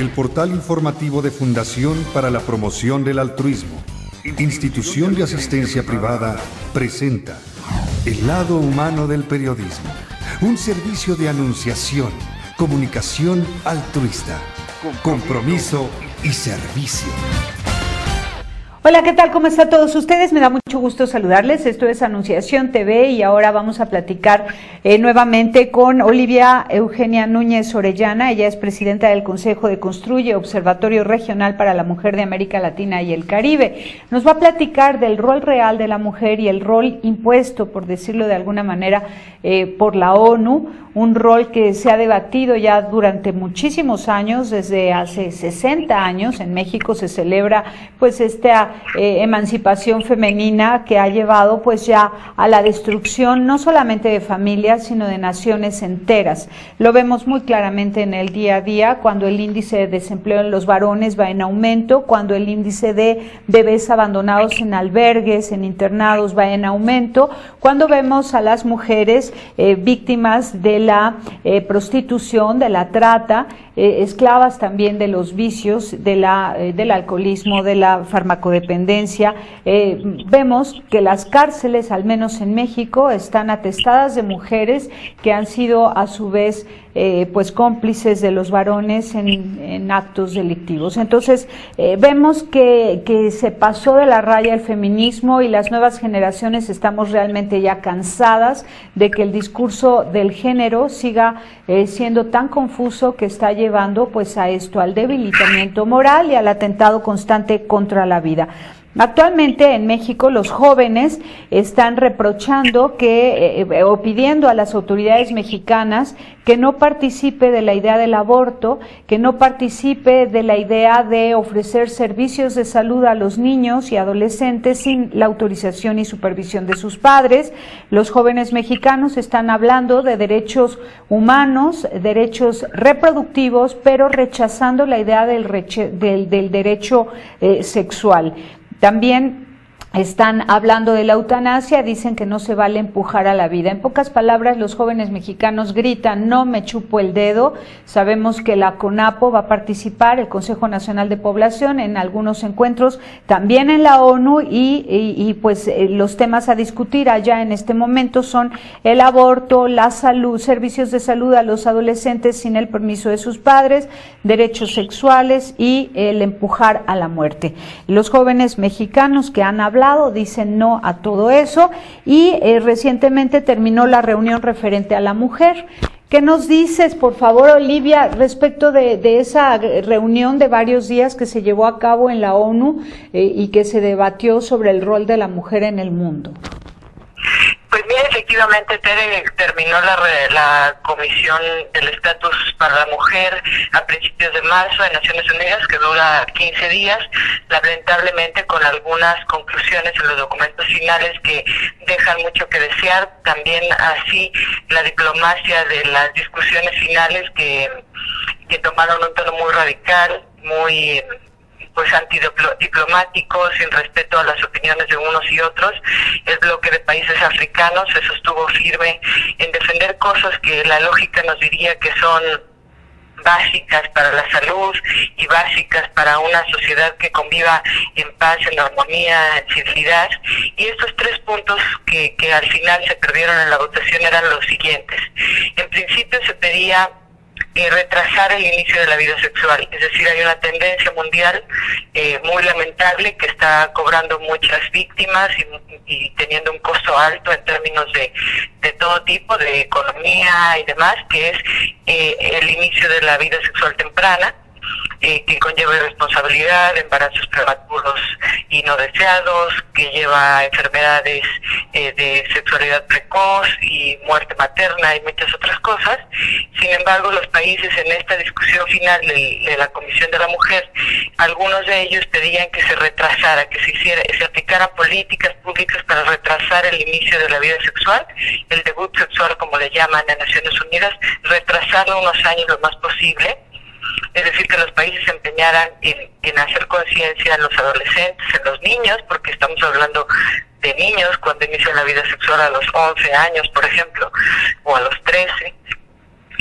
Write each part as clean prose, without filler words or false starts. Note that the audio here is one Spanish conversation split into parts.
El portal informativo de Fundación para la Promoción del Altruismo, institución de asistencia privada, presenta El lado humano del periodismo, un servicio de anunciación, comunicación altruista, compromiso y servicio. Hola, ¿qué tal? ¿Cómo están todos ustedes? Me da mucho gusto saludarles. Esto es Anunciación TV y ahora vamos a platicar nuevamente con Olivia Eugenia Núñez Orellana. Ella es presidenta del Consejo de Construye, Observatorio Regional para la Mujer de América Latina y el Caribe. Nos va a platicar del rol real de la mujer y el rol impuesto, por decirlo de alguna manera, por la ONU, un rol que se ha debatido ya durante muchísimos años, desde hace 60 años. En México se celebra pues esta emancipación femenina que ha llevado pues ya a la destrucción no solamente de familias sino de naciones enteras. Lo vemos muy claramente en el día a día, cuando el índice de desempleo en los varones va en aumento, cuando el índice de bebés abandonados en albergues, en internados va en aumento, cuando vemos a las mujeres víctimas de la prostitución, de la trata, esclavas también de los vicios, del alcoholismo, de la farmacodependencia. Vemos que las cárceles, al menos en México, están atestadas de mujeres que han sido a su vez pues cómplices de los varones en actos delictivos. Entonces vemos que se pasó de la raya el feminismo y las nuevas generaciones estamos realmente ya cansadas de que el discurso del género siga siendo tan confuso, que está llevando pues a esto, al debilitamiento moral y al atentado constante contra la vida. Actualmente en México los jóvenes están reprochando o pidiendo a las autoridades mexicanas que no participe de la idea del aborto, que no participe de la idea de ofrecer servicios de salud a los niños y adolescentes sin la autorización y supervisión de sus padres. Los jóvenes mexicanos están hablando de derechos humanos, derechos reproductivos, pero rechazando la idea del derecho sexual. También están hablando de la eutanasia, dicen que no se vale empujar a la vida. En pocas palabras, los jóvenes mexicanos gritan: no me chupo el dedo. Sabemos que la CONAPO va a participar, el Consejo Nacional de Población, en algunos encuentros, también en la ONU, y pues los temas a discutir allá en este momento son el aborto, la salud, servicios de salud a los adolescentes sin el permiso de sus padres, derechos sexuales y el empujar a la muerte. Los jóvenes mexicanos que han hablado dicen no a todo eso, y recientemente terminó la reunión referente a la mujer. ¿Qué nos dices, por favor, Olivia, respecto de esa reunión de varios días que se llevó a cabo en la ONU y que se debatió sobre el rol de la mujer en el mundo? Pues bien, efectivamente, Tere, terminó la Comisión del Estatus para la Mujer a principios de marzo de Naciones Unidas, que dura 15 días, lamentablemente con algunas conclusiones en los documentos finales que dejan mucho que desear. También así la diplomacia de las discusiones finales que tomaron un tono muy radical, muy pues antidiplomático, sin respeto a las opiniones de unos y otros. El bloque de países africanos se sostuvo firme en defender cosas que la lógica nos diría que son básicas para la salud y básicas para una sociedad que conviva en paz, en armonía, en civilidad. Y estos tres puntos que al final se perdieron en la votación eran los siguientes. En principio se pedía retrasar el inicio de la vida sexual, es decir, hay una tendencia mundial muy lamentable que está cobrando muchas víctimas y teniendo un costo alto en términos de todo tipo, de economía y demás, que es el inicio de la vida sexual temprana, que conlleva irresponsabilidad, embarazos prematuros y no deseados, que lleva enfermedades de sexualidad precoz y muerte materna y muchas otras cosas. Sin embargo, los países en esta discusión final de la Comisión de la Mujer, algunos de ellos pedían que se retrasara, que se aplicaran políticas públicas para retrasar el inicio de la vida sexual, el debut sexual, como le llaman en Naciones Unidas, retrasarlo unos años lo más posible. Es decir, que los países se empeñaran en hacer conciencia en los adolescentes, en los niños, porque estamos hablando de niños cuando inician la vida sexual a los 11 años, por ejemplo, o a los 13.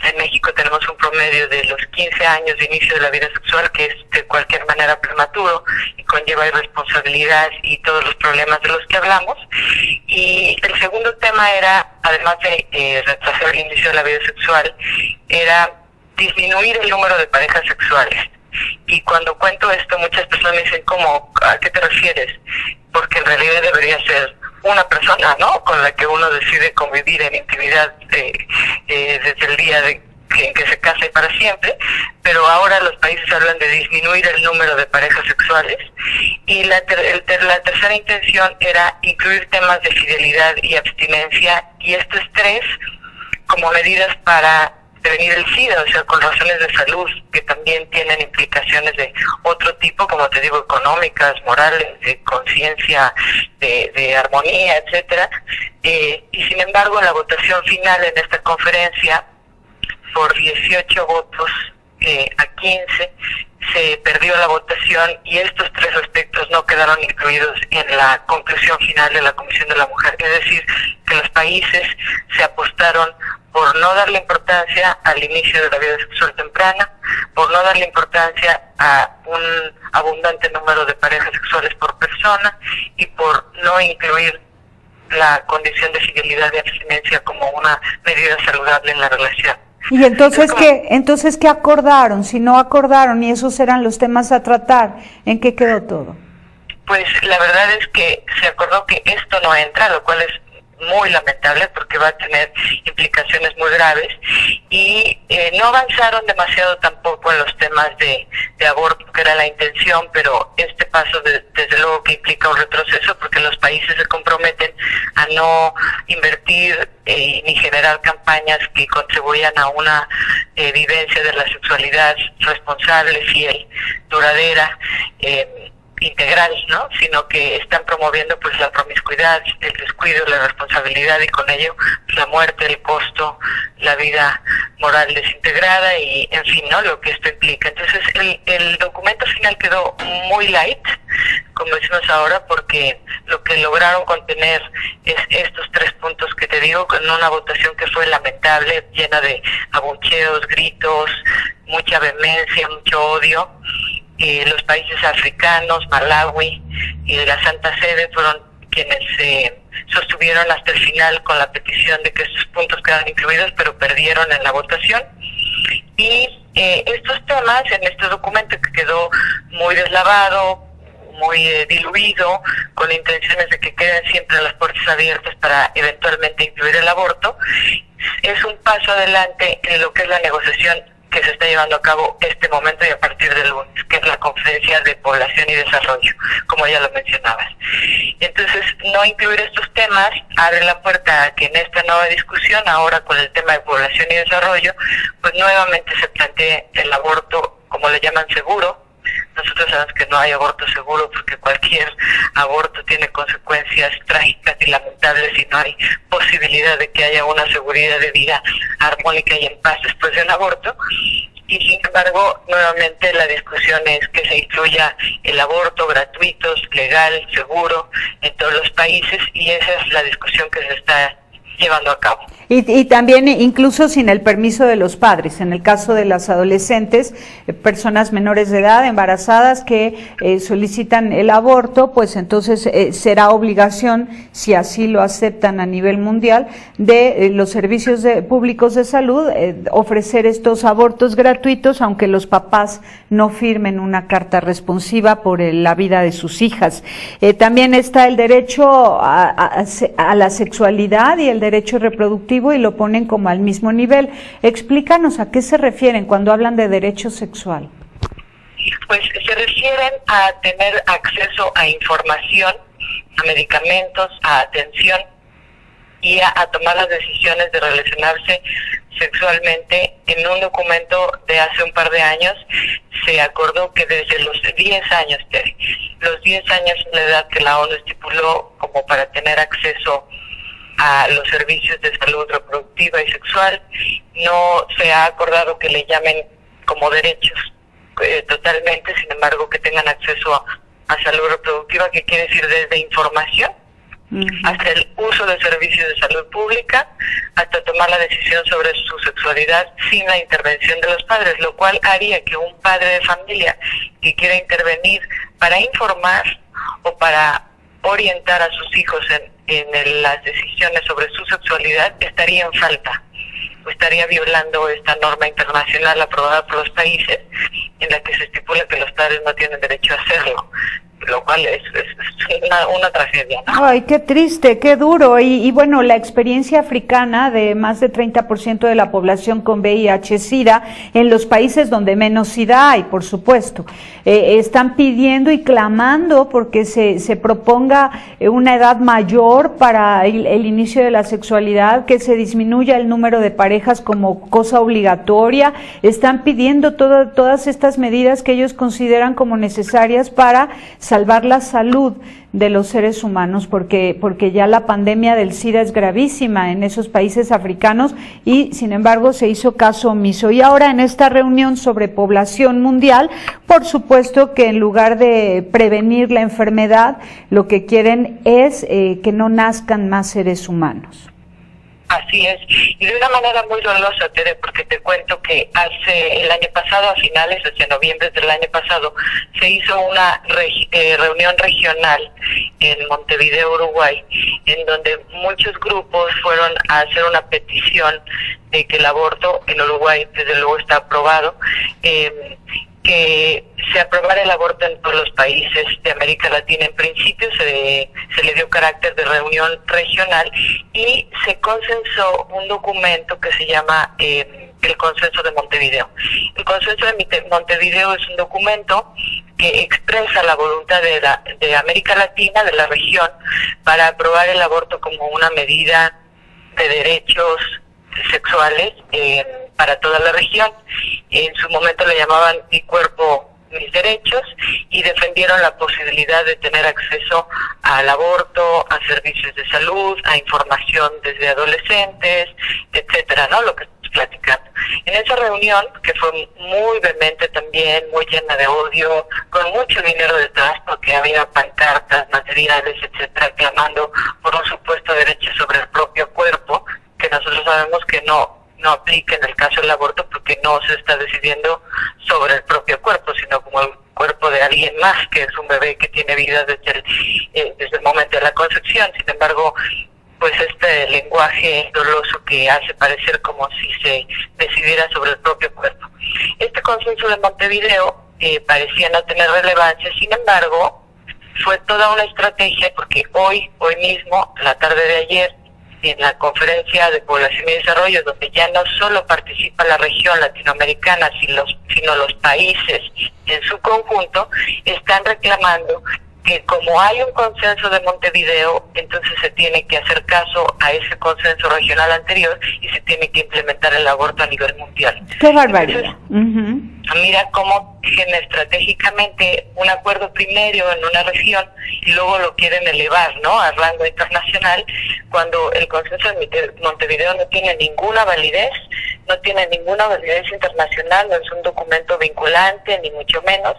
En México tenemos un promedio de los 15 años de inicio de la vida sexual, que es de cualquier manera prematuro y conlleva irresponsabilidad y todos los problemas de los que hablamos. Y el segundo tema era, además de retrasar el inicio de la vida sexual, era disminuir el número de parejas sexuales. Y cuando cuento esto, muchas personas me dicen, ¿cómo? ¿A qué te refieres? Porque en realidad debería ser una persona, ¿no?, con la que uno decide convivir en intimidad desde el día en que se casa y para siempre, pero ahora los países hablan de disminuir el número de parejas sexuales. Y la tercera intención era incluir temas de fidelidad y abstinencia, y estos tres como medidas para prevenir el SIDA, o sea, con razones de salud que también tienen implicaciones de otro tipo, como te digo, económicas, morales, de conciencia, de armonía, etcétera. Y sin embargo, en la votación final en esta conferencia, por 18 votos a 15, se perdió la votación y estos tres aspectos no quedaron incluidos en la conclusión final de la Comisión de la Mujer. Es decir, que los países se apostaron por no darle importancia al inicio de la vida sexual temprana, por no darle importancia a un abundante número de parejas sexuales por persona y por no incluir la condición de fidelidad y abstinencia como una medida saludable en la relación. Y entonces, ¿qué acordaron? Si no acordaron y esos eran los temas a tratar, ¿en qué quedó todo? Pues la verdad es que se acordó que esto no entra, lo cual es muy lamentable porque va a tener implicaciones muy graves, y no avanzaron demasiado tampoco en los temas de aborto, que era la intención, pero este paso desde luego que implica un retroceso porque los países se comprometen a no invertir ni generar campañas que contribuyan a una vivencia de la sexualidad responsable, fiel, duradera, integral, ¿no?, sino que están promoviendo pues la promiscuidad, el descuido, la responsabilidad y con ello pues, la muerte, el costo, la vida moral desintegrada y en fin, ¿no?, lo que esto implica. Entonces el documento final quedó muy light, como decimos ahora, porque lo que lograron contener es estos tres puntos que te digo, en una votación que fue lamentable, llena de abucheos, gritos, mucha vehemencia, mucho odio. Los países africanos, Malawi y de la Santa Sede fueron quienes sostuvieron hasta el final con la petición de que estos puntos quedaran incluidos, pero perdieron en la votación. Y estos temas en este documento que quedó muy deslavado, muy diluido, con intenciones de que queden siempre las puertas abiertas para eventualmente incluir el aborto, es un paso adelante en lo que es la negociación que se está llevando a cabo este momento y a partir del lunes, que es la Conferencia de Población y Desarrollo, como ya lo mencionabas. Entonces, no incluir estos temas abre la puerta a que en esta nueva discusión, ahora con el tema de población y desarrollo, pues nuevamente se plantee el aborto, como le llaman, seguro. Nosotros sabemos que no hay aborto seguro porque cualquier aborto tiene consecuencias trágicas y lamentables y no hay posibilidad de que haya una seguridad de vida armónica y en paz después de un aborto. Y sin embargo, nuevamente la discusión es que se incluya el aborto gratuito, legal, seguro en todos los países, y esa es la discusión que se está llevando a cabo. Y también incluso sin el permiso de los padres, en el caso de las adolescentes, personas menores de edad, embarazadas que solicitan el aborto, pues entonces será obligación, si así lo aceptan a nivel mundial, de los servicios públicos de salud ofrecer estos abortos gratuitos, aunque los papás no firmen una carta responsiva por la vida de sus hijas. También está el derecho a la sexualidad y el derecho reproductivo, y lo ponen como al mismo nivel. Explícanos a qué se refieren cuando hablan de derecho sexual. Pues se refieren a tener acceso a información, a medicamentos, a atención y a tomar las decisiones de relacionarse sexualmente. En un documento de hace un par de años se acordó que desde los 10 años, los 10 años es la edad que la ONU estipuló como para tener acceso a los servicios de salud reproductiva y sexual. No se ha acordado que le llamen como derechos totalmente, sin embargo que tengan acceso a salud reproductiva, que quiere decir desde información hasta el uso de servicios de salud pública, hasta tomar la decisión sobre su sexualidad sin la intervención de los padres, lo cual haría que un padre de familia que quiera intervenir para informar o para orientar a sus hijos en las decisiones sobre su sexualidad estaría en falta, o estaría violando esta norma internacional aprobada por los países en la que se estipula que los padres no tienen derecho a hacerlo, lo cual es una tragedia, ¿no? Ay, qué triste, qué duro. Y bueno, la experiencia africana de más de 30% de la población con VIH-Sida en los países donde menos SIDA hay, por supuesto, están pidiendo y clamando porque se proponga una edad mayor para el inicio de la sexualidad, que se disminuya el número de parejas como cosa obligatoria. Están pidiendo todas estas medidas que ellos consideran como necesarias para salvar la salud de los seres humanos, porque ya la pandemia del SIDA es gravísima en esos países africanos y sin embargo se hizo caso omiso. Y ahora en esta reunión sobre población mundial, por supuesto que en lugar de prevenir la enfermedad, lo que quieren es que no nazcan más seres humanos. Así es, y de una manera muy dolorosa, Tere, porque te cuento que el año pasado, a finales, hacia noviembre del año pasado, se hizo una reunión regional en Montevideo, Uruguay, en donde muchos grupos fueron a hacer una petición de que el aborto en Uruguay, desde luego, está aprobado, que se aprobara el aborto en todos los países de América Latina. En principio se le dio carácter de reunión regional y se consensó un documento que se llama el Consenso de Montevideo. El Consenso de Montevideo es un documento que expresa la voluntad de América Latina, de la región, para aprobar el aborto como una medida de derechos sexuales para toda la región. En su momento le llamaban Mi cuerpo, mis derechos, y defendieron la posibilidad de tener acceso al aborto, a servicios de salud, a información desde adolescentes, etcétera, ¿no? Lo que estamos platicando. En esa reunión, que fue muy vehemente también, muy llena de odio, con mucho dinero detrás, porque había pancartas, materiales, etcétera, clamando por un supuesto derecho sobre el propio cuerpo, que nosotros sabemos que no aplica en el caso del aborto, porque no se está decidiendo sobre el propio cuerpo, sino como el cuerpo de alguien más, que es un bebé que tiene vida desde el momento de la concepción. Sin embargo, pues este lenguaje doloso que hace parecer como si se decidiera sobre el propio cuerpo. Este consenso de Montevideo parecía no tener relevancia, sin embargo, fue toda una estrategia, porque hoy mismo, la tarde de ayer, en la Conferencia de Población y Desarrollo, donde ya no solo participa la región latinoamericana, sino los países en su conjunto, están reclamando que como hay un consenso de Montevideo, entonces se tiene que hacer caso a ese consenso regional anterior y se tiene que implementar el aborto a nivel mundial. ¡Qué barbaridad! Mira cómo estratégicamente un acuerdo primero en una región y luego lo quieren elevar, ¿no?, a rango internacional, cuando el consenso de Montevideo no tiene ninguna validez, internacional, no es un documento vinculante, ni mucho menos.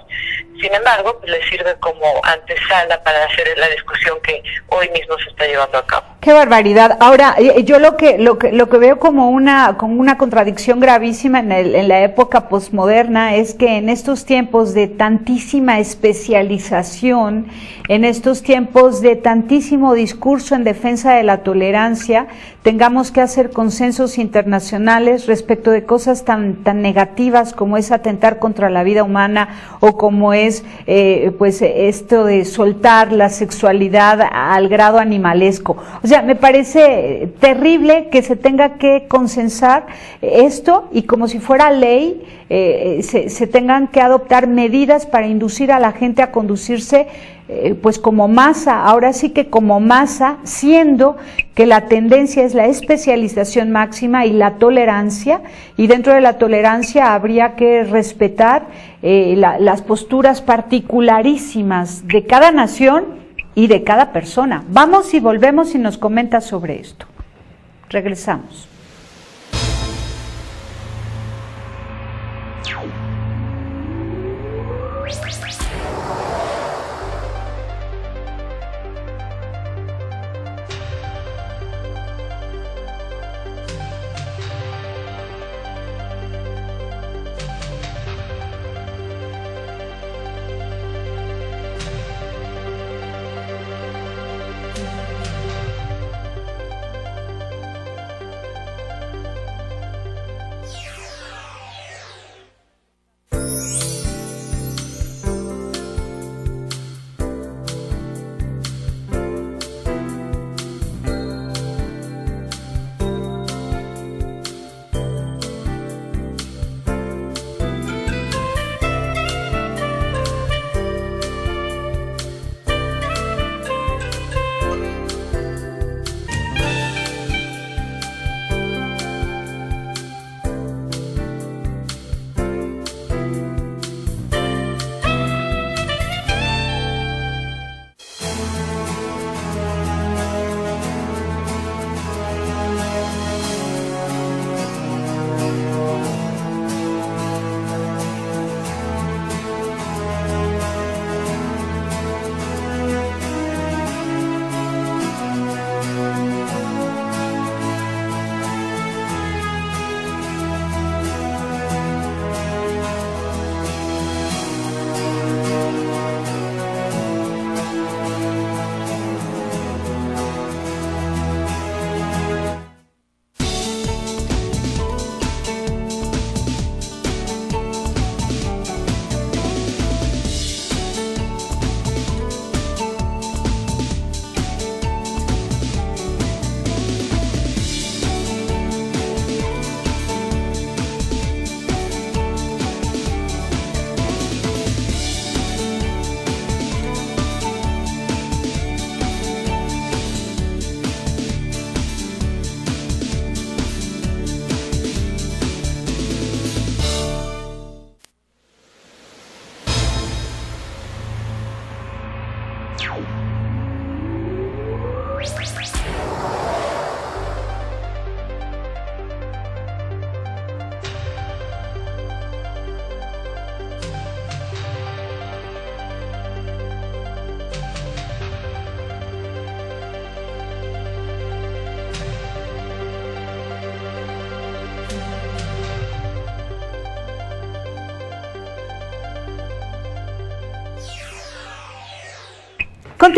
Sin embargo, pues le sirve como antesala para hacer la discusión que hoy mismo se está llevando a cabo. ¡Qué barbaridad! Ahora, yo lo que veo como una contradicción gravísima en la época posmoderna es que en estos tiempos de tantísima especialización, en estos tiempos de tantísimo discurso en defensa de la tolerancia, tengamos que hacer consensos internacionales respecto de cosas tan negativas como es atentar contra la vida humana o como es pues esto de soltar la sexualidad al grado animalesco. O sea, me parece terrible que se tenga que consensar esto y como si fuera ley se tengan que adoptar medidas para inducir a la gente a conducirse pues como masa, ahora sí que como masa, siendo que la tendencia es la especialización máxima y la tolerancia, y dentro de la tolerancia habría que respetar las posturas particularísimas de cada nación y de cada persona. Vamos y volvemos y nos comenta sobre esto. Regresamos.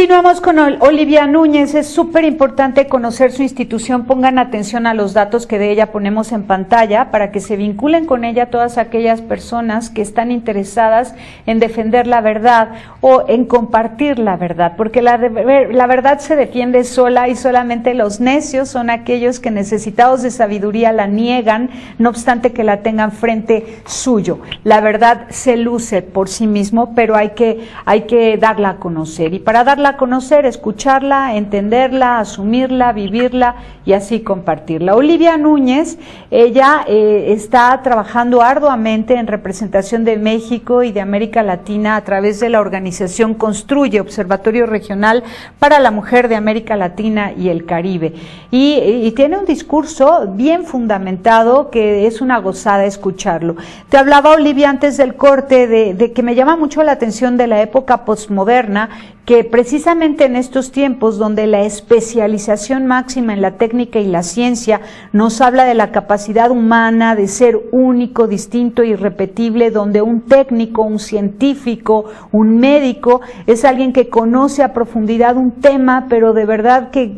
Continuamos con Olivia Núñez. Es súper importante conocer su institución. Pongan atención a los datos que de ella ponemos en pantalla para que se vinculen con ella todas aquellas personas que están interesadas en defender la verdad o en compartir la verdad, porque la verdad se defiende sola y solamente los necios son aquellos que, necesitados de sabiduría, la niegan, no obstante que la tengan frente suyo. La verdad se luce por sí mismo, pero hay que darla a conocer, y para darla a conocer, escucharla, entenderla, asumirla, vivirla y así compartirla. Olivia Núñez, ella está trabajando arduamente en representación de México y de América Latina a través de la organización Construye, Observatorio Regional para la Mujer de América Latina y el Caribe, y tiene un discurso bien fundamentado que es una gozada escucharlo. Te hablaba, Olivia, antes del corte de que me llama mucho la atención de la época postmoderna, que precisamente en estos tiempos donde la especialización máxima en la técnica y la ciencia nos habla de la capacidad humana de ser único, distinto, irrepetible, donde un técnico, un científico, un médico es alguien que conoce a profundidad un tema, pero de verdad que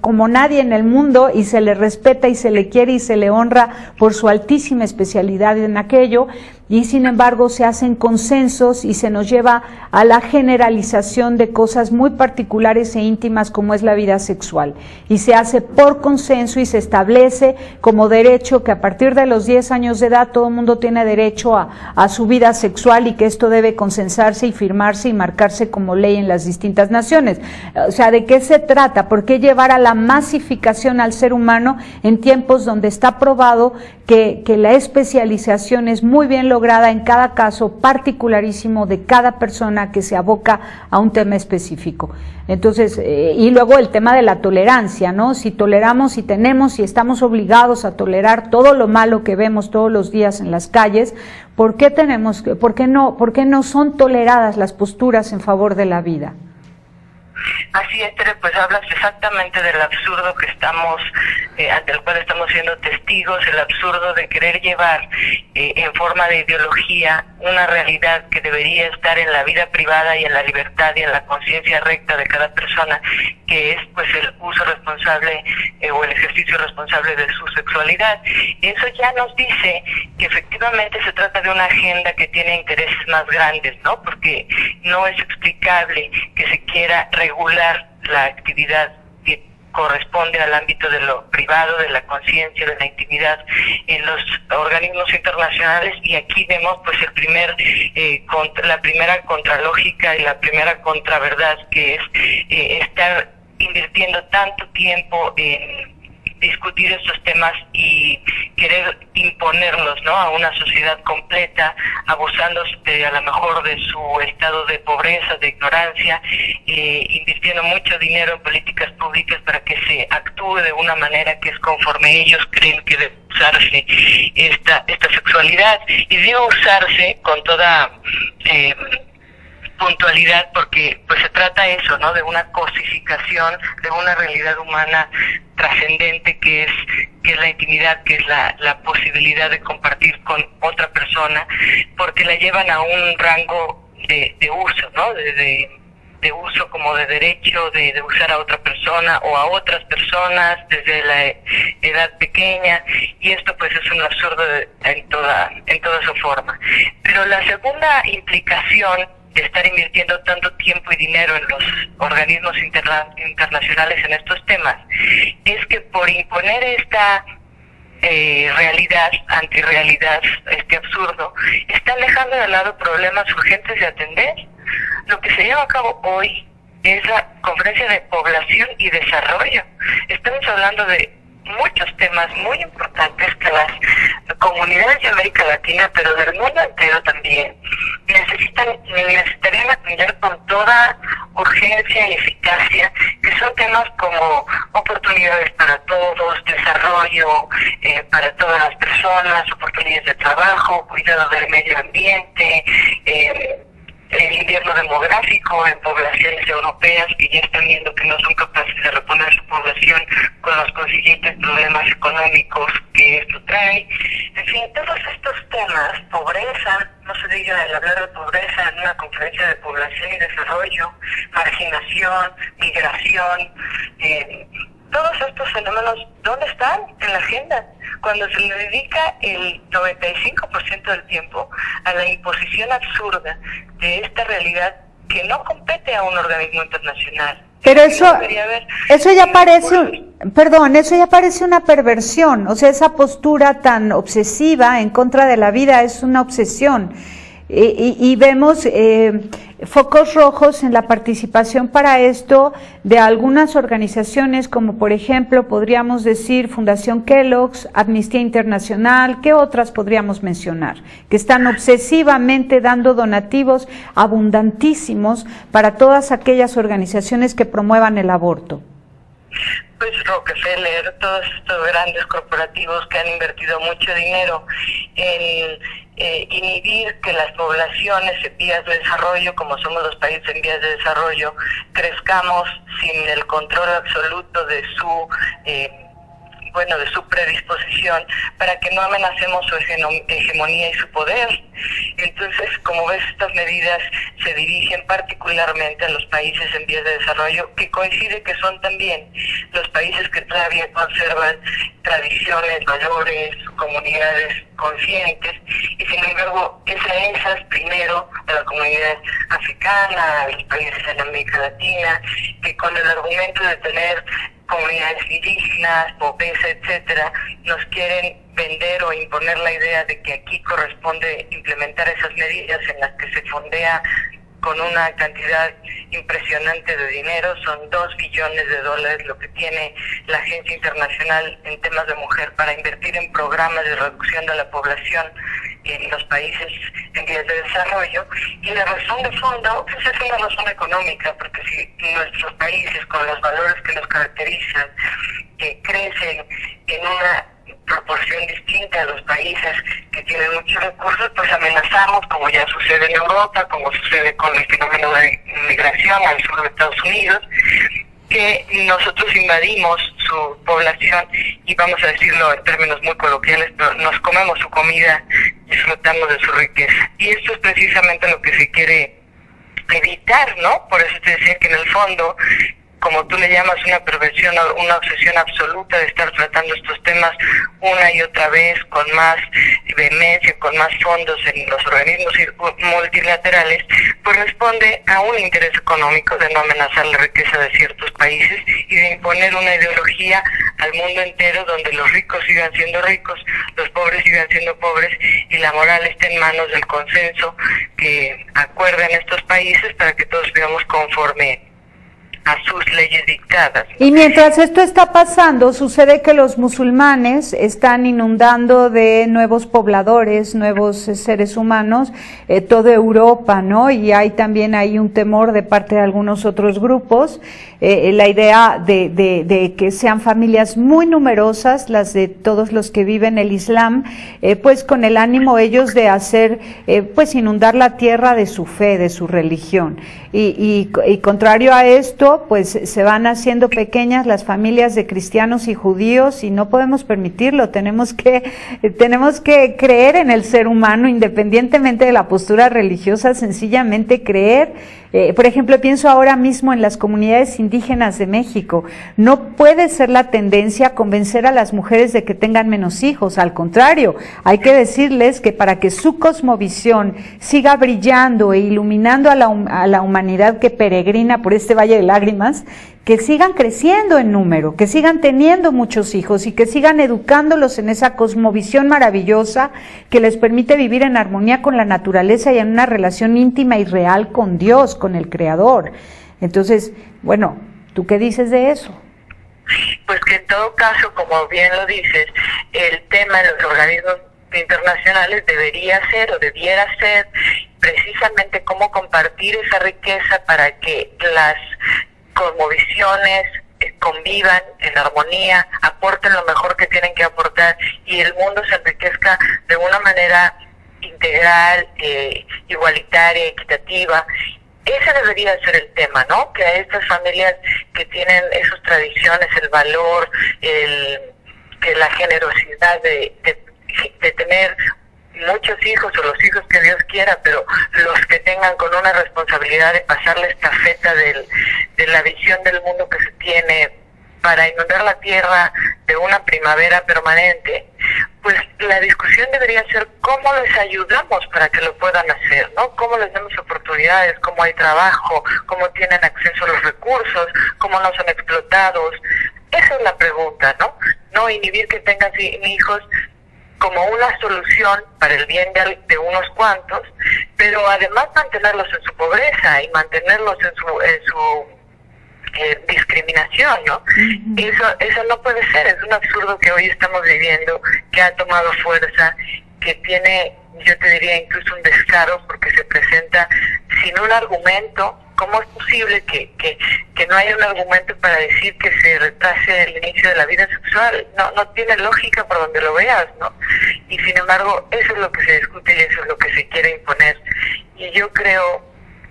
como nadie en el mundo, y se le respeta y se le quiere y se le honra por su altísima especialidad en aquello, y sin embargo se hacen consensos y se nos lleva a la generalización de cosas muy particulares e íntimas como es la vida sexual, y se hace por consenso y se establece como derecho que a partir de los 10 años de edad todo el mundo tiene derecho a su vida sexual, y que esto debe consensarse y firmarse y marcarse como ley en las distintas naciones. O sea, ¿de qué se trata? ¿Por qué llevar a la masificación al ser humano en tiempos donde está probado que la especialización es muy bien lograda en cada caso particularísimo de cada persona que se aboca a un tema específico? Entonces, y luego el tema de la tolerancia, ¿no? Si toleramos, si tenemos, si estamos obligados a tolerar todo lo malo que vemos todos los días en las calles, ¿por qué no son toleradas las posturas en favor de la vida? Así es, Tere, pues hablas exactamente del absurdo que estamos, ante el cual estamos siendo testigos, el absurdo de querer llevar en forma de ideología una realidad que debería estar en la vida privada y en la libertad y en la conciencia recta de cada persona, que es pues el uso responsable o el ejercicio responsable de su sexualidad. Eso ya nos dice que efectivamente se trata de una agenda que tiene intereses más grandes, ¿no? Porque no es explicable que se quiera regular la actividad que corresponde al ámbito de lo privado, de la conciencia, de la intimidad en los organismos internacionales, y aquí vemos pues la primera contralógica y la primera contraverdad, que es estar invirtiendo tanto tiempo en discutir estos temas y querer imponerlos, ¿no?, a una sociedad completa, abusando a lo mejor de su estado de pobreza, de ignorancia, invirtiendo mucho dinero en políticas públicas para que se actúe de una manera que es conforme ellos creen que debe usarse esta sexualidad. Y digo usarse con toda puntualidad, porque pues se trata eso, ¿no?, de una cosificación de una realidad humana trascendente que es la intimidad, que es la posibilidad de compartir con otra persona, porque la llevan a un rango de uso, ¿no?, de uso como de derecho de usar a otra persona o a otras personas desde la edad pequeña, y esto pues es un absurdo en toda su forma. Pero la segunda implicación de estar invirtiendo tanto tiempo y dinero en los organismos internacionales en estos temas es que por imponer esta antirrealidad, este absurdo, están dejando de lado problemas urgentes de atender. Lo que se lleva a cabo hoy es la Conferencia de Población y Desarrollo. Estamos hablando de muchos temas muy importantes que las comunidades de América Latina, pero del mundo entero también, necesitarían atender con toda urgencia y eficacia, que son temas como oportunidades para todos, desarrollo para todas las personas, oportunidades de trabajo, cuidado del medio ambiente, el invierno demográfico en poblaciones europeas que ya están viendo que no son capaces de reponer su población con los consiguientes problemas económicos que esto trae. En fin, todos estos temas, pobreza, no se diga el hablar de pobreza en una conferencia de población y desarrollo, marginación, migración, todos estos fenómenos, ¿dónde están en la agenda? Cuando se le dedica el 95% del tiempo a la imposición absurda de esta realidad que no compete a un organismo internacional. Pero eso ya parece, perdón, eso ya parece una perversión, o sea, esa postura tan obsesiva en contra de la vida es una obsesión. Y vemos focos rojos en la participación para esto de algunas organizaciones como por ejemplo podríamos decir Fundación Kellogg's, Amnistía Internacional, ¿qué otras podríamos mencionar? Que están obsesivamente dando donativos abundantísimos para todas aquellas organizaciones que promuevan el aborto. Pues Rockefeller, todos estos grandes corporativos que han invertido mucho dinero en inhibir que las poblaciones en vías de desarrollo, como somos los países en vías de desarrollo, crezcamos sin el control absoluto de su de su predisposición para que no amenacemos su hegemonía y su poder. Entonces, como ves, estas medidas se dirigen particularmente a los países en vías de desarrollo, que coincide que son también los países que todavía conservan tradiciones, valores, comunidades conscientes, y sin embargo es a esas primero, a la comunidad africana, a los países de América Latina, que con el argumento de tener comunidades indígenas, pobreza, etcétera, nos quieren vender o imponer la idea de que aquí corresponde implementar esas medidas en las que se fondea con una cantidad impresionante de dinero. Son $2 billones lo que tiene la Agencia Internacional en temas de mujer para invertir en programas de reducción de la población en los países en vías de desarrollo. Y la razón de fondo pues es una razón económica, porque si nuestros países con los valores que nos caracterizan crecen en una proporción distinta a los países que tienen muchos recursos, pues amenazamos, como ya sucede en Europa, como sucede con el fenómeno de migración al sur de Estados Unidos, que nosotros invadimos su población y, vamos a decirlo en términos muy coloquiales, pero nos comemos su comida, disfrutamos de su riqueza. Y esto es precisamente lo que se quiere evitar, ¿no? Por eso te decía que en el fondo, como tú le llamas, una perversión, una obsesión absoluta de estar tratando estos temas una y otra vez con más vehemencia, con más fondos en los organismos multilaterales, pues responde a un interés económico de no amenazar la riqueza de ciertos países y de imponer una ideología al mundo entero donde los ricos sigan siendo ricos, los pobres sigan siendo pobres y la moral esté en manos del consenso que acuerdan estos países para que todos vivamos conforme a sus leyes dictadas. Y mientras esto está pasando, sucede que los musulmanes están inundando de nuevos pobladores, nuevos seres humanos, toda Europa, ¿no? Y hay también ahí un temor de parte de algunos otros grupos, la idea de que sean familias muy numerosas, las de todos los que viven el Islam, pues con el ánimo ellos de hacer, pues inundar la tierra de su fe, de su religión. Y contrario a esto, pues se van haciendo pequeñas las familias de cristianos y judíos y no podemos permitirlo. Tenemos que creer en el ser humano independientemente de la postura religiosa, sencillamente creer. Por ejemplo, pienso ahora mismo en las comunidades indígenas de México. No puede ser la tendencia convencer a las mujeres de que tengan menos hijos. Al contrario, hay que decirles que para que su cosmovisión siga brillando e iluminando a la humanidad que peregrina por este valle de lágrimas, que sigan creciendo en número, que sigan teniendo muchos hijos y que sigan educándolos en esa cosmovisión maravillosa que les permite vivir en armonía con la naturaleza y en una relación íntima y real con Dios, con el Creador. Entonces, bueno, ¿tú qué dices de eso? Pues que en todo caso, como bien lo dices, el tema de los organismos internacionales debería ser o debiera ser precisamente cómo compartir esa riqueza para que las cosmovisiones convivan en armonía, aporten lo mejor que tienen que aportar y el mundo se enriquezca de una manera integral, igualitaria, equitativa. Ese debería ser el tema, ¿no? Que a estas familias que tienen esas tradiciones, el valor, que la generosidad de tener muchos hijos o los hijos que Dios quiera, pero los que tengan con una responsabilidad de pasar la estafeta de la visión del mundo que se tiene para inundar la tierra de una primavera permanente, pues la discusión debería ser cómo les ayudamos para que lo puedan hacer, ¿no? Cómo les damos oportunidades, cómo hay trabajo, cómo tienen acceso a los recursos, cómo no son explotados. Esa es la pregunta, ¿no? No inhibir que tengan hijos como una solución para el bien de unos cuantos, pero además mantenerlos en su pobreza y mantenerlos en su discriminación, ¿no? Eso no puede ser. Es un absurdo que hoy estamos viviendo, que ha tomado fuerza, que tiene, yo te diría, incluso un descaro, porque se presenta sin un argumento. ¿Cómo es posible que no haya un argumento para decir que se retrase el inicio de la vida sexual? No tiene lógica por donde lo veas, ¿no? Y sin embargo, eso es lo que se discute y eso es lo que se quiere imponer. Y yo creo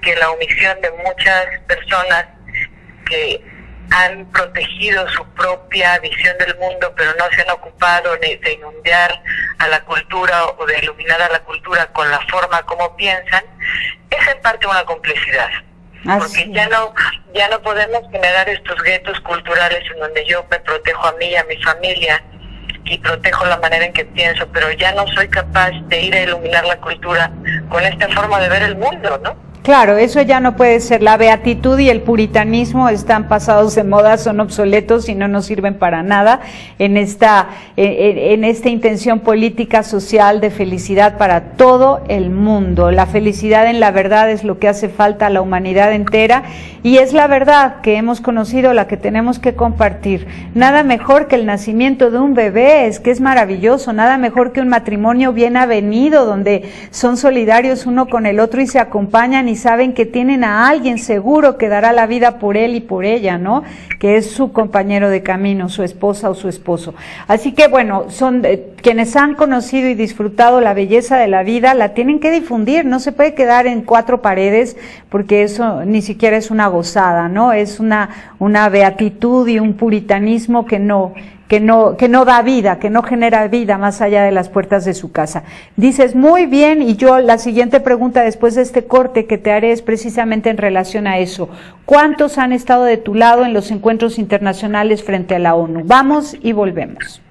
que la omisión de muchas personas que han protegido su propia visión del mundo, pero no se han ocupado ni de inundar a la cultura o de iluminar a la cultura con la forma como piensan, es en parte una complicidad. Porque ya no podemos generar estos guetos culturales en donde yo me protejo a mí y a mi familia y protejo la manera en que pienso, pero ya no soy capaz de ir a iluminar la cultura con esta forma de ver el mundo, ¿no? Claro, eso ya no puede ser. La beatitud y el puritanismo están pasados de moda, son obsoletos y no nos sirven para nada en esta intención política, social, de felicidad para todo el mundo. La felicidad en la verdad es lo que hace falta a la humanidad entera y es la verdad que hemos conocido, la que tenemos que compartir. Nada mejor que el nacimiento de un bebé, es que es maravilloso. Nada mejor que un matrimonio bien avenido, donde son solidarios uno con el otro y se acompañan y saben que tienen a alguien seguro que dará la vida por él y por ella, ¿no? Que es su compañero de camino, su esposa o su esposo. Así que bueno, son quienes han conocido y disfrutado la belleza de la vida, la tienen que difundir, no se puede quedar en cuatro paredes, porque eso ni siquiera es una gozada, ¿no? Es una beatitud y un puritanismo que no da vida, que no genera vida más allá de las puertas de su casa. Dices, muy bien, y yo la siguiente pregunta después de este corte que te haré es precisamente en relación a eso. ¿Cuántos han estado de tu lado en los encuentros internacionales frente a la ONU? Vamos y volvemos.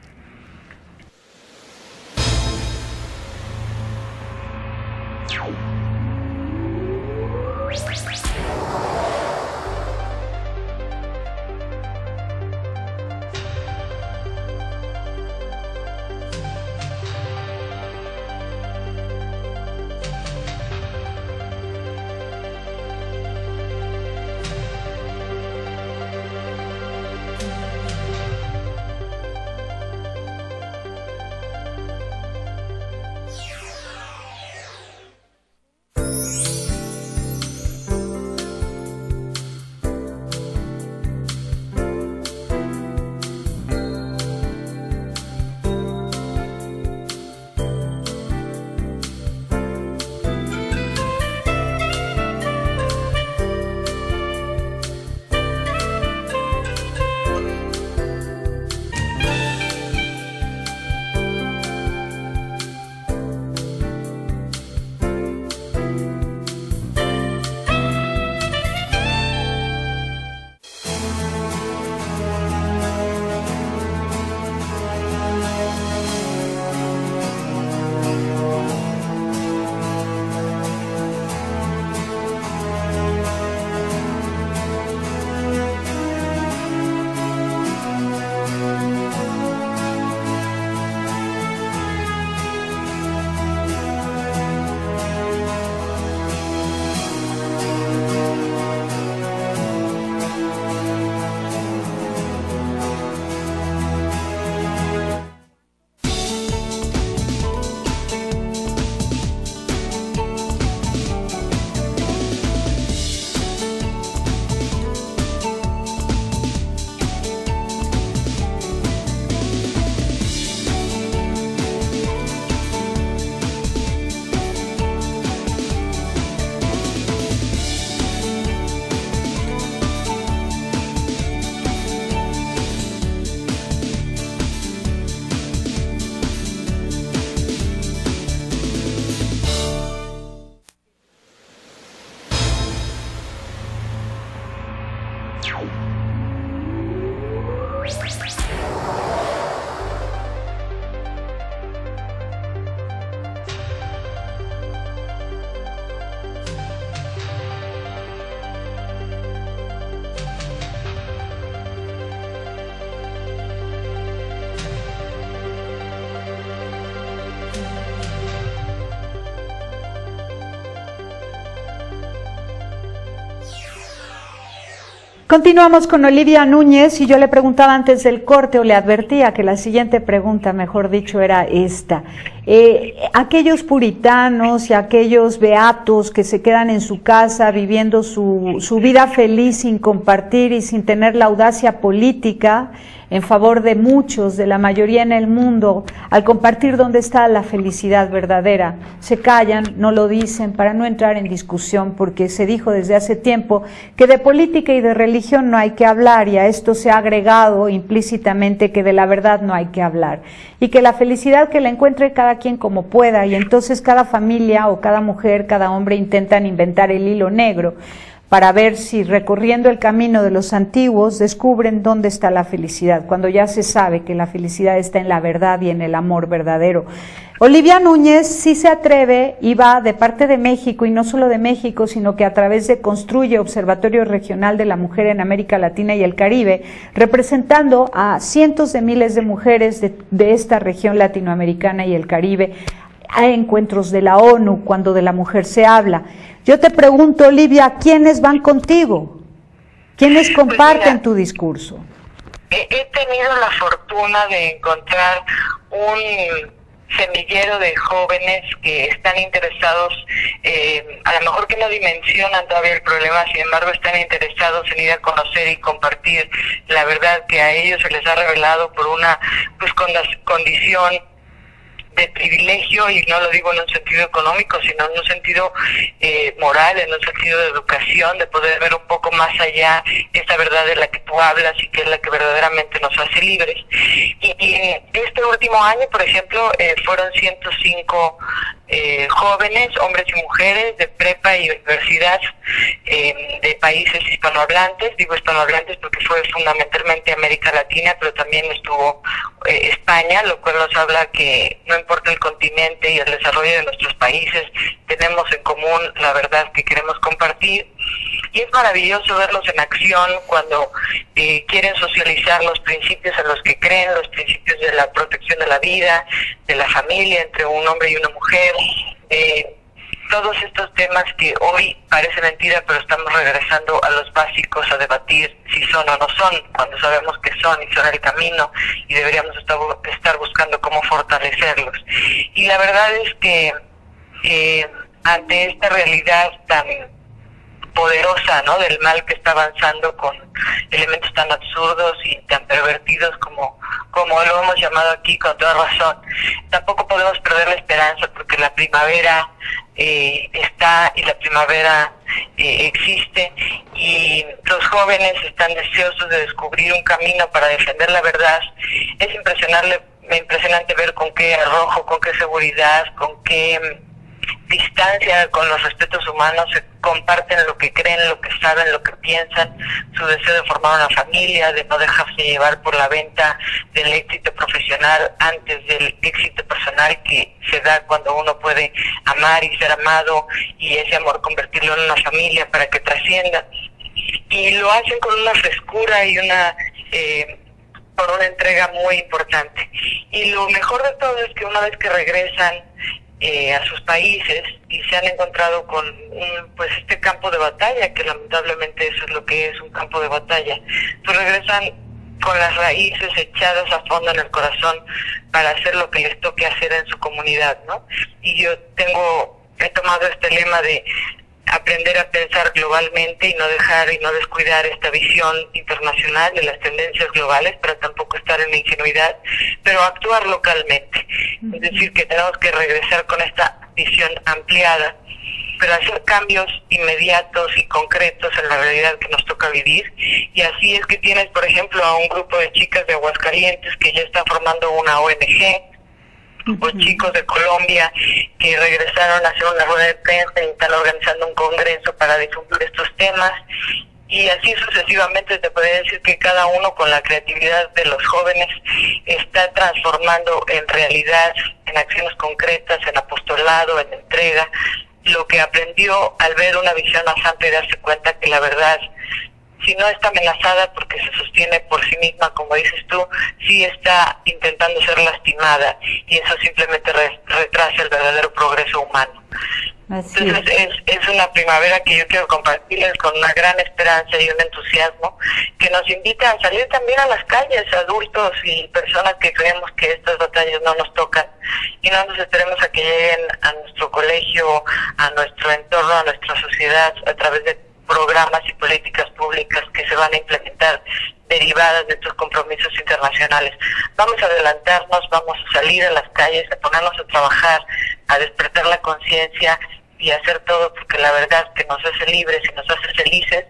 Continuamos con Olivia Núñez y yo le preguntaba antes del corte, o le advertía que la siguiente pregunta, mejor dicho, era esta. Aquellos puritanos y aquellos beatos que se quedan en su casa viviendo su vida feliz sin compartir y sin tener la audacia política en favor de muchos, de la mayoría en el mundo, al compartir dónde está la felicidad verdadera, se callan, no lo dicen para no entrar en discusión, porque se dijo desde hace tiempo que de política y de religión no hay que hablar, y a esto se ha agregado implícitamente que de la verdad no hay que hablar, y que la felicidad que la encuentre cada quien como pueda, y entonces cada familia o cada mujer, cada hombre intentan inventar el hilo negro para ver si recorriendo el camino de los antiguos descubren dónde está la felicidad, cuando ya se sabe que la felicidad está en la verdad y en el amor verdadero. Olivia Núñez sí se atreve y va de parte de México, y no solo de México, sino que a través de Construye, Observatorio Regional de la Mujer en América Latina y el Caribe, representando a cientos de miles de mujeres de esta región latinoamericana y el Caribe, a encuentros de la ONU cuando de la mujer se habla. Yo te pregunto, Olivia, ¿quiénes van contigo? ¿Quiénes comparten tu discurso? He tenido la fortuna de encontrar un semillero de jóvenes que están interesados, a lo mejor que no dimensionan todavía el problema, sin embargo están interesados en ir a conocer y compartir la verdad que a ellos se les ha revelado por una condición de privilegio, y no lo digo en un sentido económico, sino en un sentido moral, en un sentido de educación, de poder ver un poco más allá esa verdad de la que tú hablas y que es la que verdaderamente nos hace libres. Y este último año, por ejemplo, fueron 105 jóvenes, hombres y mujeres de prepa y universidad de países hispanohablantes. Digo hispanohablantes porque fue fundamentalmente América Latina, pero también estuvo España, lo cual nos habla que no importa el continente y el desarrollo de nuestros países, tenemos en común la verdad que queremos compartir. Y es maravilloso verlos en acción cuando quieren socializar los principios en los que creen, los principios de la protección de la vida, de la familia entre un hombre y una mujer, todos estos temas que hoy parece mentira, pero estamos regresando a los básicos a debatir si son o no son, cuando sabemos que son y son el camino, y deberíamos estar buscando cómo fortalecerlos. Y la verdad es que ante esta realidad tan poderosa, ¿no?, del mal que está avanzando con elementos tan absurdos y tan pervertidos como lo hemos llamado aquí con toda razón, tampoco podemos perder la esperanza, porque la primavera está, y la primavera existe, y los jóvenes están deseosos de descubrir un camino para defender la verdad. Es impresionante ver con qué arrojo, con qué seguridad, con qué distancia con los respetos humanos se comparten lo que creen, lo que saben, lo que piensan, su deseo de formar una familia, de no dejarse llevar por la venta del éxito profesional antes del éxito personal que se da cuando uno puede amar y ser amado, y ese amor convertirlo en una familia para que trascienda. Y lo hacen con una frescura y por una entrega muy importante. Y lo mejor de todo es que una vez que regresan a sus países y se han encontrado con este campo de batalla, que lamentablemente eso es lo que es, un campo de batalla, pues regresan con las raíces echadas a fondo en el corazón para hacer lo que les toque hacer en su comunidad, ¿no? Y yo he tomado este lema de aprender a pensar globalmente y no dejar y no descuidar esta visión internacional de las tendencias globales, pero tampoco estar en la ingenuidad, pero actuar localmente. Es decir, que tenemos que regresar con esta visión ampliada, pero hacer cambios inmediatos y concretos en la realidad que nos toca vivir. Y así es que tienes, por ejemplo, a un grupo de chicas de Aguascalientes que ya están formando una ONG, o chicos de Colombia que regresaron a hacer una rueda de prensa y están organizando un congreso para difundir estos temas, y así sucesivamente. Te podría decir que cada uno, con la creatividad de los jóvenes, está transformando en realidad, en acciones concretas, en apostolado, en entrega, lo que aprendió al ver una visión más amplia y darse cuenta que la verdad, si no está amenazada porque se sostiene por sí misma, como dices tú, sí está intentando ser lastimada, y eso simplemente retrasa el verdadero progreso humano. Así Entonces es una primavera que yo quiero compartirles con una gran esperanza y un entusiasmo que nos invita a salir también a las calles, adultos y personas que creemos que estas batallas no nos tocan y no nos esperemos a que lleguen a nuestro colegio, a nuestro entorno, a nuestra sociedad a través de programas y políticas públicas que se van a implementar derivadas de estos compromisos internacionales. Vamos a adelantarnos, vamos a salir a las calles, a ponernos a trabajar, a despertar la conciencia y hacer todo porque la verdad que nos hace libres y nos hace felices,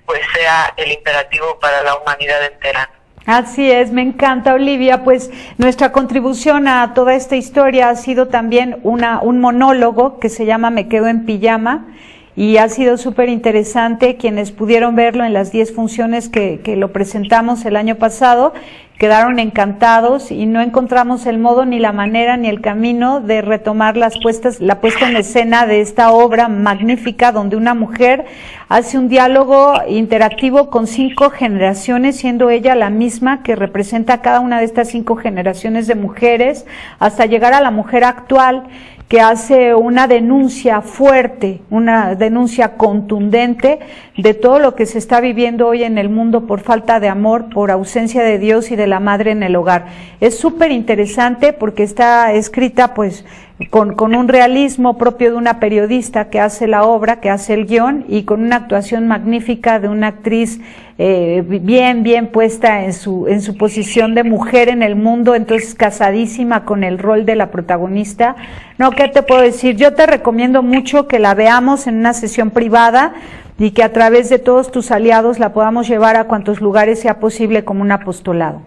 pues sea el imperativo para la humanidad entera. Así es, me encanta, Olivia. Pues nuestra contribución a toda esta historia ha sido también un monólogo que se llama Me quedo en pijama, y ha sido súper interesante. Quienes pudieron verlo en las 10 funciones que lo presentamos el año pasado quedaron encantados y no encontramos el modo ni la manera ni el camino de retomar la puesta en escena de esta obra magnífica donde una mujer hace un diálogo interactivo con 5 generaciones, siendo ella la misma que representa a cada una de estas 5 generaciones de mujeres, hasta llegar a la mujer actual, que hace una denuncia fuerte, una denuncia contundente de todo lo que se está viviendo hoy en el mundo por falta de amor, por ausencia de Dios y de la madre en el hogar. Es súper interesante porque está escrita pues con un realismo propio de una periodista que hace la obra, que hace el guión, y con una actuación magnífica de una actriz bien puesta en su posición de mujer en el mundo, entonces casadísima con el rol de la protagonista. No, ¿qué te puedo decir? Yo te recomiendo mucho que la veamos en una sesión privada y que a través de todos tus aliados la podamos llevar a cuantos lugares sea posible como un apostolado.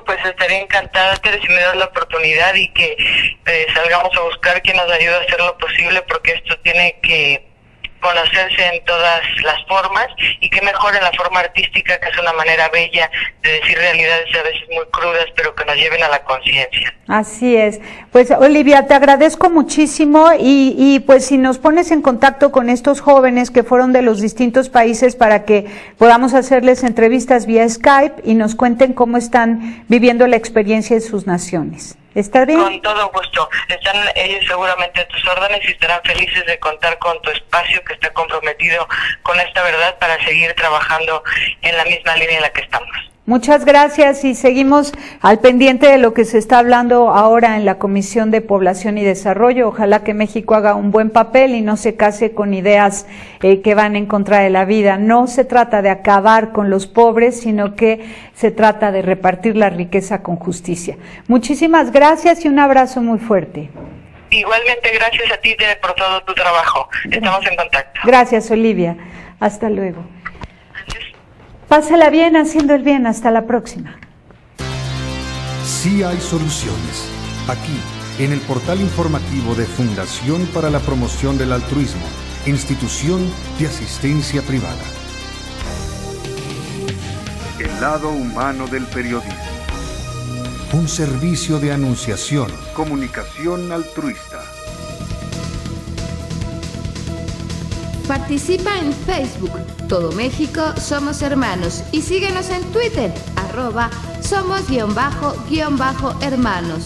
Pues estaría encantada, Tere, si me das la oportunidad y que salgamos a buscar quien nos ayude a hacer lo posible, porque esto tiene que conocerse en todas las formas, y qué mejor en la forma artística, que es una manera bella de decir realidades a veces muy crudas, pero que nos lleven a la conciencia. Así es. Pues Olivia, te agradezco muchísimo y pues si nos pones en contacto con estos jóvenes que fueron de los distintos países para que podamos hacerles entrevistas vía Skype y nos cuenten cómo están viviendo la experiencia de sus naciones. ¿Está bien? Con todo gusto. Están ellos seguramente a tus órdenes y estarán felices de contar con tu espacio, que está comprometido con esta verdad, para seguir trabajando en la misma línea en la que estamos. Muchas gracias y seguimos al pendiente de lo que se está hablando ahora en la Comisión de Población y Desarrollo. Ojalá que México haga un buen papel y no se case con ideas que van en contra de la vida. No se trata de acabar con los pobres, sino que se trata de repartir la riqueza con justicia. Muchísimas gracias y un abrazo muy fuerte. Igualmente, gracias a ti, Tere, por todo tu trabajo. Estamos en contacto. Gracias, Olivia. Hasta luego. Pásala bien haciendo el bien. Hasta la próxima. Sí hay soluciones. Aquí, en el portal informativo de Fundación para la Promoción del Altruismo, Institución de Asistencia Privada. El lado humano del periodismo. Un servicio de anunciación, comunicación altruista. Participa en Facebook, Todo México Somos Hermanos, y síguenos en Twitter, @somos_hermanos.